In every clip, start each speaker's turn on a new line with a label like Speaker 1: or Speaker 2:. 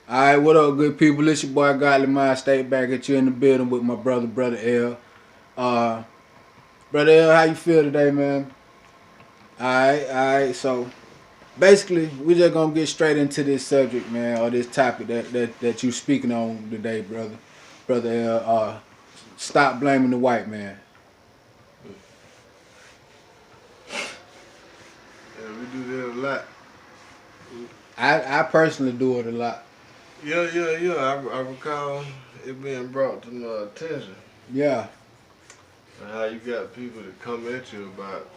Speaker 1: Alright, what up, good people? It's your boy Godly Mind State back at you in the building with my brother L. Uh, brother L, how you feel today, man? Alright. So basically, we just gonna get straight into this subject, man, or this topic that you speaking on today, brother L. Stop blaming the white man.
Speaker 2: Yeah, we do that a lot.
Speaker 1: I personally do it a lot.
Speaker 2: Yeah. I recall it being brought to my attention.
Speaker 1: Yeah,
Speaker 2: And how you got people that come at you about,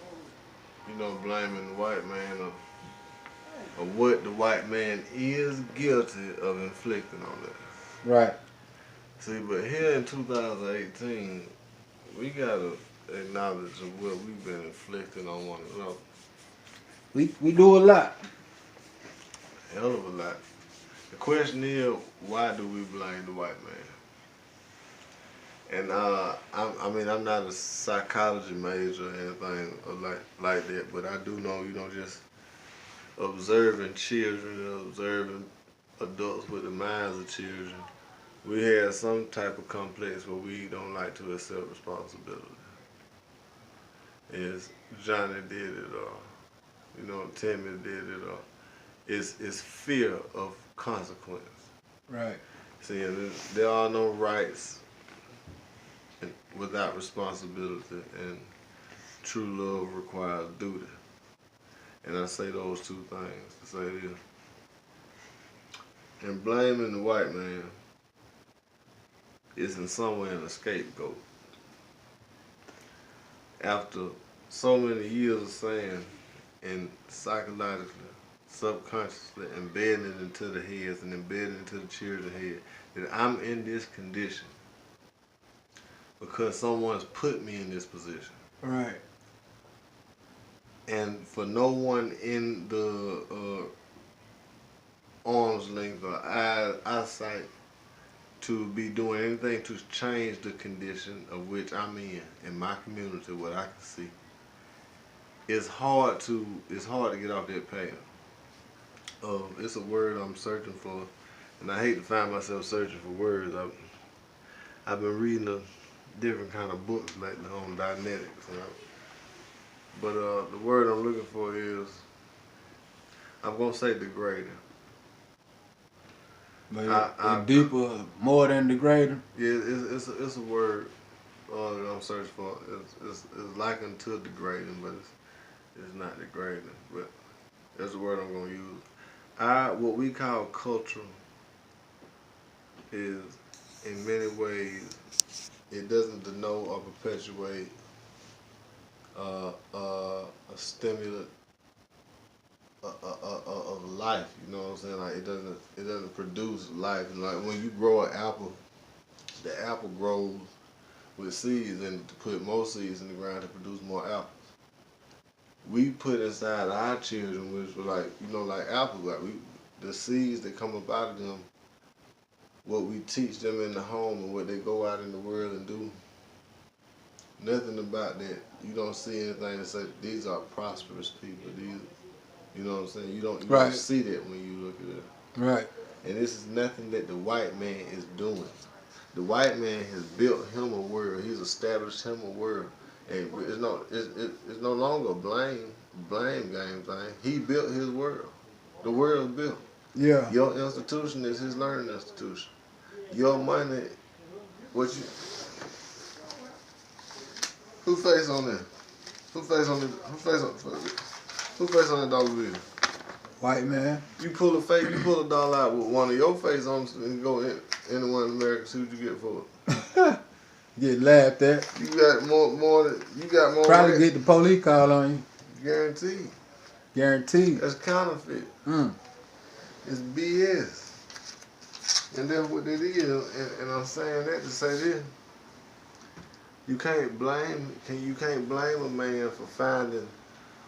Speaker 2: blaming the white man or what the white man is guilty of inflicting on us.
Speaker 1: right.
Speaker 2: See, but here in 2018, we gotta acknowledge of what we've been inflicting on one another.
Speaker 1: We do a lot.
Speaker 2: Hell of a lot. The question is, why do we blame the white man? And I'm not a psychology major or anything like that, but I do know, just observing children and observing adults with the minds of children, we have some type of complex where we don't like to accept responsibility. Is Johnny did it, or Timmy did it, or it's fear of consequence.
Speaker 1: Right.
Speaker 2: See, and there are no rights without responsibility, and true love requires duty. And I say those two things to say this. And blaming the white man is in some way an scapegoat. After so many years of saying and psychologically, subconsciously embedding it into the heads and embedding it into the children's head that I'm in this condition because someone's put me in this position.
Speaker 1: Right.
Speaker 2: And for no one in the arm's length or eyesight to be doing anything to change the condition of which I'm in my community, what I can see, it's hard to get off that path. It's a word I'm searching for, and I hate to find myself searching for words. I've been reading a different kind of books lately on Dianetics, but the word I'm looking for is, I'm gonna say degrading.
Speaker 1: But it's deeper, more than degrading.
Speaker 2: Yeah, it's a word that I'm searching for. It's likened to degrading, but it's not degrading. But that's the word I'm gonna use. What we call culture is, in many ways, it doesn't denote or perpetuate a stimulant of life. You know what I'm saying? Like it doesn't produce life. Like when you grow an apple, the apple grows with seeds, and to put more seeds in the ground to produce more apples. We put inside our children, which were like apples, the seeds that come up out of them, what we teach them in the home and what they go out in the world and do. Nothing about that. You don't see anything that say these are prosperous people. These, you know what I'm saying? You don't
Speaker 1: Right.
Speaker 2: see that when you look at it.
Speaker 1: Right.
Speaker 2: And this is nothing that the white man is doing. The white man has built him a world. He's established him a world, and it's no longer a blame game thing. He built his world. The world built.
Speaker 1: Yeah.
Speaker 2: Your institution is his learning institution. Your money, what you? Who face on that? Who face on the? Who face on the dollar bill?
Speaker 1: White man.
Speaker 2: You pull a dollar out with one of your face on and go in anyone in America, see what you get for it.
Speaker 1: Get laughed at.
Speaker 2: You got you got more.
Speaker 1: Probably get the police call on you.
Speaker 2: Guaranteed.
Speaker 1: Guaranteed.
Speaker 2: That's counterfeit.
Speaker 1: Mm.
Speaker 2: It's BS. And that's what it is. And I'm saying that to say this. You can't blame a man for finding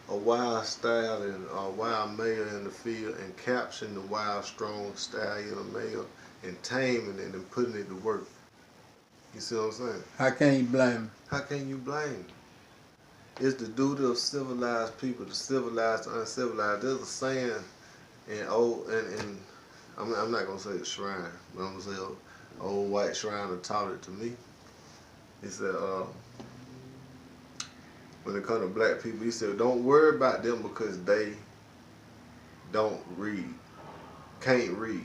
Speaker 2: a wild stallion or a wild male in the field and capturing the wild, strong stallion or male and taming it and putting it to work. You see what I'm saying?
Speaker 1: How can you blame him?
Speaker 2: How can you blame him? It's the duty of civilized people to civilize the uncivilized. There's a saying in I'm not gonna say a shrine, but I'm gonna say an old white shriner taught it to me. He said, when it comes to black people, he said, don't worry about them because they don't read, can't read.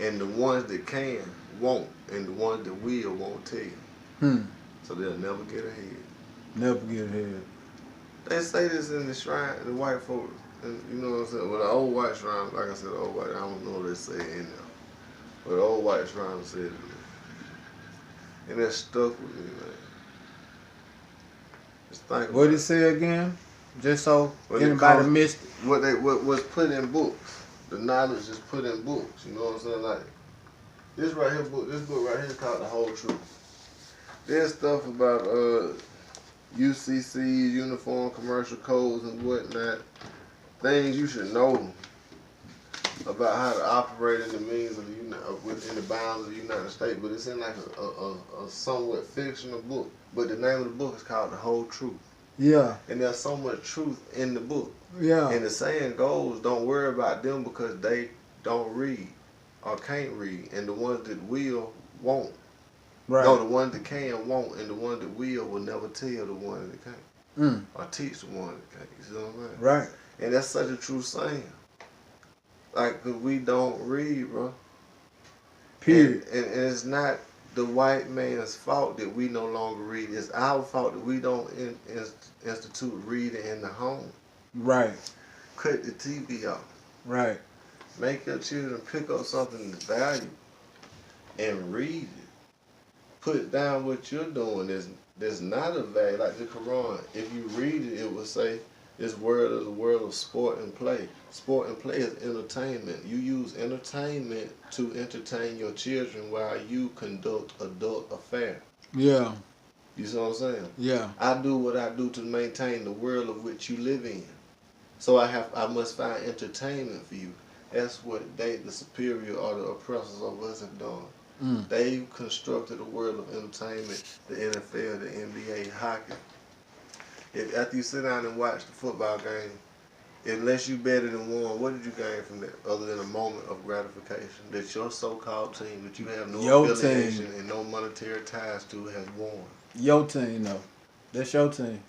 Speaker 2: And the ones that can, won't. And the ones that will, won't tell you.
Speaker 1: Hmm.
Speaker 2: So they'll never get ahead.
Speaker 1: Never get ahead.
Speaker 2: They say this in the shrine, the white folks. And you know what I'm saying? Well, the old white shrine, like I said, the old white, I don't know what they say in there. But the old white shrine said it. And that stuck with me, man. Just think
Speaker 1: What
Speaker 2: about
Speaker 1: did it
Speaker 2: it.
Speaker 1: say again? Just so
Speaker 2: When it
Speaker 1: anybody
Speaker 2: comes-
Speaker 1: missed it.
Speaker 2: What was put in books. The knowledge is put in books. You know what I'm saying? Like this right here book, this book right here is called The Whole Truth. There's stuff about UCC, Uniform Commercial Codes and whatnot. Things you should know about how to operate in the means of within the bounds of the United States. But it's in like a somewhat fictional book. But the name of the book is called The Whole Truth.
Speaker 1: Yeah.
Speaker 2: And there's so much truth in the book.
Speaker 1: Yeah.
Speaker 2: And the saying goes, don't worry about them because they don't read or can't read. And the ones that will, won't.
Speaker 1: Right.
Speaker 2: No, the ones that can, won't. And the ones that will never tell the ones that can't. Or teach the ones that can't. You see what I'm saying?
Speaker 1: Right.
Speaker 2: And that's such a true saying. Like, 'cause we don't read, bro.
Speaker 1: Period.
Speaker 2: And it's not the white man's fault that we no longer read. It's our fault that we don't institute reading in the home.
Speaker 1: Right.
Speaker 2: Cut the TV off.
Speaker 1: Right.
Speaker 2: Make your children pick up something that's valuable and read it. Put down what you're doing. There's not a value. Like the Quran, if you read it, it will say this world is a world of sport and play. Sport and play is entertainment. You use entertainment to entertain your children while you conduct adult affairs.
Speaker 1: Yeah.
Speaker 2: You see what I'm saying?
Speaker 1: Yeah.
Speaker 2: I do what I do to maintain the world of which you live in. So I must find entertainment for you. That's what the superior or the oppressors of us have done. They've constructed a world of entertainment, the NFL, the NBA, hockey. After you sit down and watch the football game, unless you betted and won, what did you gain from that other than a moment of gratification that your so-called team that you have no affiliation and no monetary ties to has won?
Speaker 1: Your team, though. That's your team.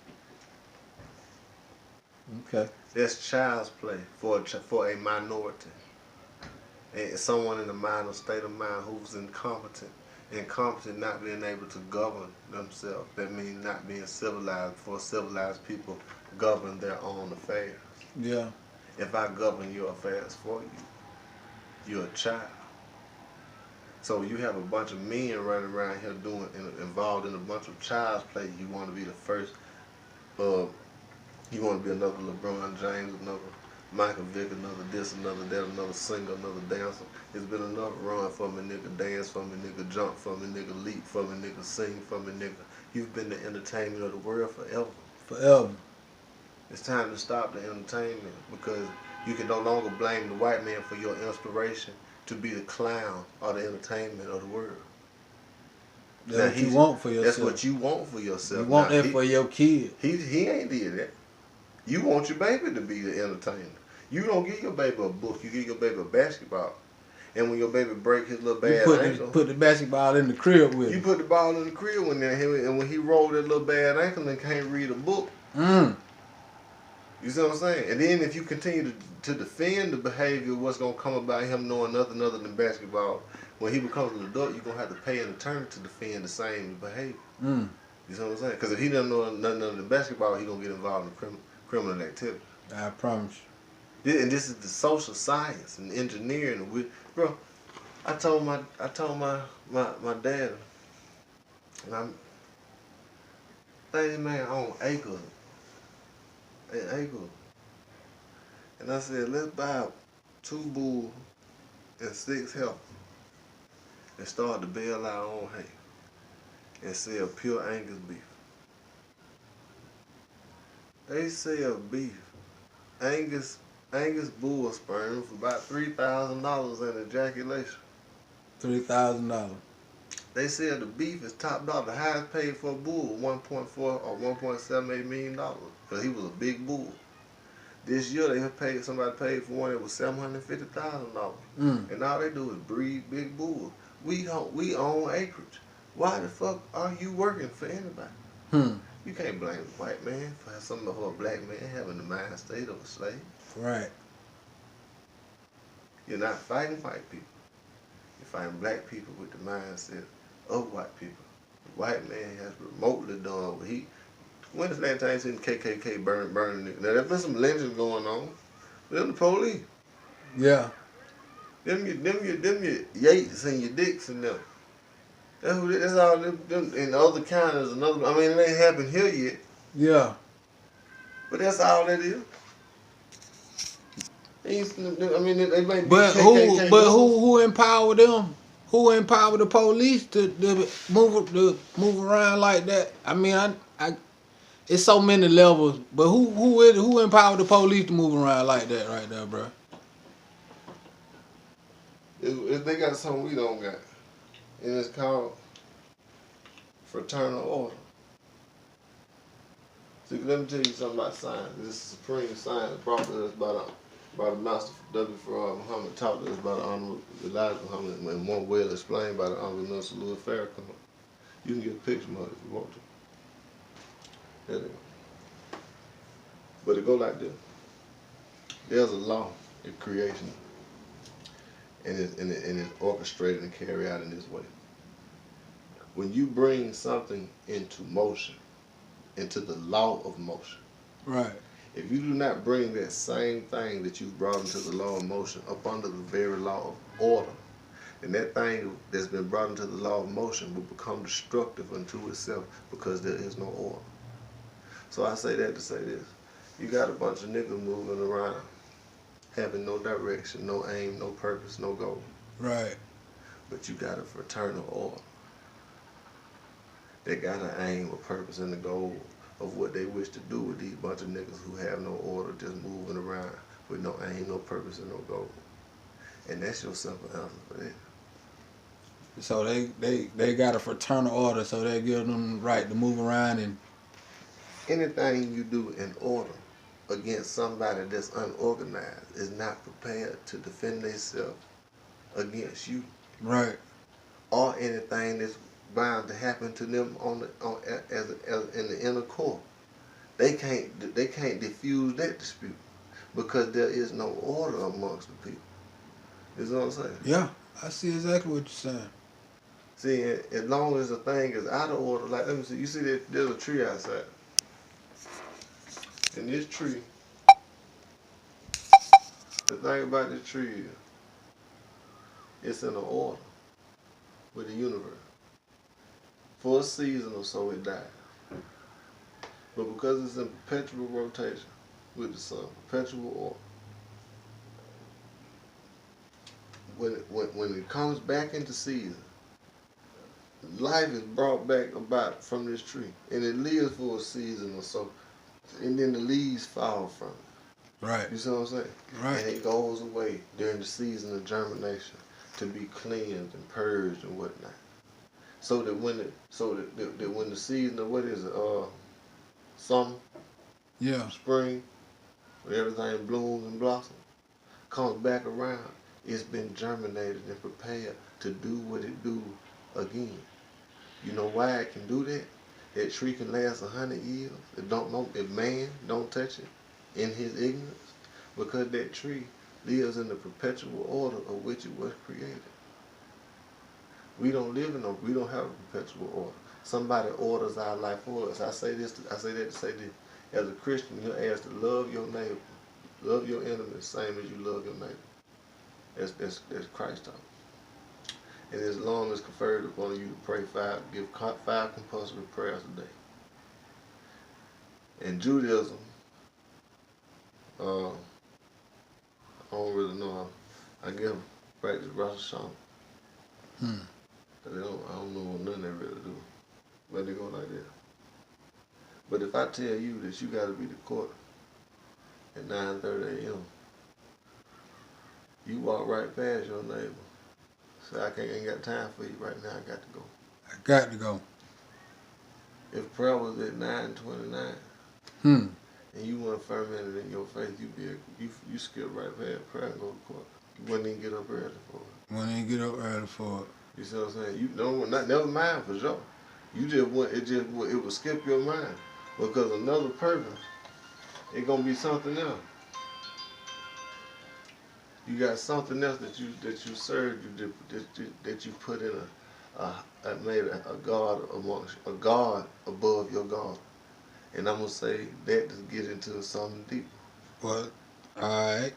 Speaker 1: Okay.
Speaker 2: That's child's play for a minority. And someone in a minor state of mind who's incompetent not being able to govern themselves. That means not being civilized, for civilized people govern their own affairs.
Speaker 1: Yeah.
Speaker 2: If I govern your affairs for you, you're a child. So you have a bunch of men running around here involved in a bunch of child's play. You want to be the first, you want to be another LeBron James, another Michael Vick, another this, another that, another singer, another dancer. It's been enough run for me, nigga, dance for me, nigga, jump for me, nigga, leap for me, nigga, sing for me, nigga. You've been the entertainment of the world forever.
Speaker 1: Forever.
Speaker 2: It's time to stop the entertainment because you can no longer blame the white man for your inspiration to be the clown or the entertainment of the world.
Speaker 1: That's what you want for yourself.
Speaker 2: That's what you want for yourself.
Speaker 1: You want that for your kid.
Speaker 2: He ain't did that. You want your baby to be the entertainer. You don't give your baby a book. You give your baby a basketball. And when your baby break his little bad ankle,
Speaker 1: put the basketball in the crib with
Speaker 2: you
Speaker 1: him.
Speaker 2: put the ball in the crib and when he rolled that little bad ankle and can't read a book. You see what I'm saying? And then if you continue to defend the behavior of what's going to come about him knowing nothing other than basketball, when he becomes an adult, you're going to have to pay an attorney to defend the same behavior. You see what I'm saying? Because if he doesn't know nothing other than basketball, he's going to get involved in criminal activity.
Speaker 1: I promise
Speaker 2: you. And this is the social science and engineering. Bro, I told my dad, and I'm thinking, man, on acres. And I said, let's buy 2 bulls and 6 heifers and start to bale our own hay and sell pure Angus beef. They sell beef, Angus bull sperm for about $3,000 in ejaculation.
Speaker 1: $3,000.
Speaker 2: They said the beef is top dollar. The highest paid for a bull, $1.4 or $1.78 million, because he was a big bull. This year somebody paid for one that was $750,000, and all they do is breed big bulls. We own acreage. Why the fuck are you working for anybody? You can't blame a white man for a black man having the mind state of a slave.
Speaker 1: Right.
Speaker 2: You're not fighting white people. You're fighting black people with the mindset of white people. The white man has remotely done what he. When's the last time you seen the KKK burning niggas? Now, there's been some lynchings going on. Them the police.
Speaker 1: Yeah.
Speaker 2: Them your Yates and your Dicks and them. That's all them in other counties. Another. I mean, it ain't happened here yet.
Speaker 1: Yeah.
Speaker 2: But that's all that is. I mean, they may be
Speaker 1: But
Speaker 2: KKK.
Speaker 1: who empowered them? Who empowered the police to move around like that? I mean, I it's so many levels. But who empowered the police to move around like that right there, bro?
Speaker 2: They got something we don't got, and it's called fraternal order. See, let me tell you something about science. This is supreme science brought to us by the Master W. Farad Muhammad, taught to us by the Honorable Elijah Muhammad, and more well explained by the Honorable Minister Louis Farrakhan. You can get a picture of it if you want to. There they go. But it go like this. There's a law in creation, and it's orchestrated and carried out in this way. When you bring something into motion, into the law of motion,
Speaker 1: Right.
Speaker 2: if you do not bring that same thing that you've brought into the law of motion up under the very law of order, then that thing that's been brought into the law of motion will become destructive unto itself because there is no order. So I say that to say this. You got a bunch of niggas moving around, having no direction, no aim, no purpose, no goal.
Speaker 1: Right.
Speaker 2: But you got a fraternal order. They got an aim, a purpose, and a goal of what they wish to do with these bunch of niggas who have no order, just moving around with no aim, no purpose, and no goal. And that's your simple answer for that.
Speaker 1: So they got a fraternal order, so they give them the right to move around and.
Speaker 2: Anything you do in order against somebody that's unorganized is not prepared to defend themselves against you.
Speaker 1: Right.
Speaker 2: Or anything that's bound to happen to them as in the inner core. They can't diffuse that dispute because there is no order amongst the people. You know what I'm saying?
Speaker 1: Yeah, I see exactly what you're saying.
Speaker 2: See, as long as the thing is out of order, like let me see, you see that there's a tree outside. And this tree, the thing about this tree is, it's in an order with the universe. For a season or so, it died. But because it's in perpetual rotation with the sun, perpetual order, when it comes back into season, life is brought back about from this tree, and it lives for a season or so, and then the leaves fall from it.
Speaker 1: Right.
Speaker 2: You see what I'm saying?
Speaker 1: Right.
Speaker 2: And it goes away during the season of germination to be cleansed and purged and whatnot. So that when the season of what is it, summer,
Speaker 1: Yeah.
Speaker 2: spring, when everything blooms and blossoms, comes back around, it's been germinated and prepared to do what it do again. You know why it can do that? That tree can last 100 years. If man don't touch it in his ignorance, because that tree lives in the perpetual order of which it was created. We don't have a perpetual order. Somebody orders our life for us. I say that to say this. As a Christian, you're asked to love your neighbor, love your enemy the same as you love your neighbor. That's Christ talk. And as long as conferred upon you to pray give 5 compulsory prayers a day. In Judaism, I don't really know how. I guess practice Rosh Hashanah. I don't know none they really do. But they go like that. But if I tell you that you got to be to court at 9:30 a.m., you walk right past your neighbor. Say, ain't got time for you right now, I got to go.
Speaker 1: I got to go.
Speaker 2: If prayer was at 9:29, and you weren't fermented in your faith, you skip right past prayer and go to court. You wouldn't even get up early for it.
Speaker 1: When they get up early for it.
Speaker 2: You see what I'm saying? You don't never mind for sure. You just went it would skip your mind because another person, it gonna be something else. You got something else that you served, that you put in made a God amongst a God above your God. And I'm gonna say that to get into something deep.
Speaker 1: Well, alright.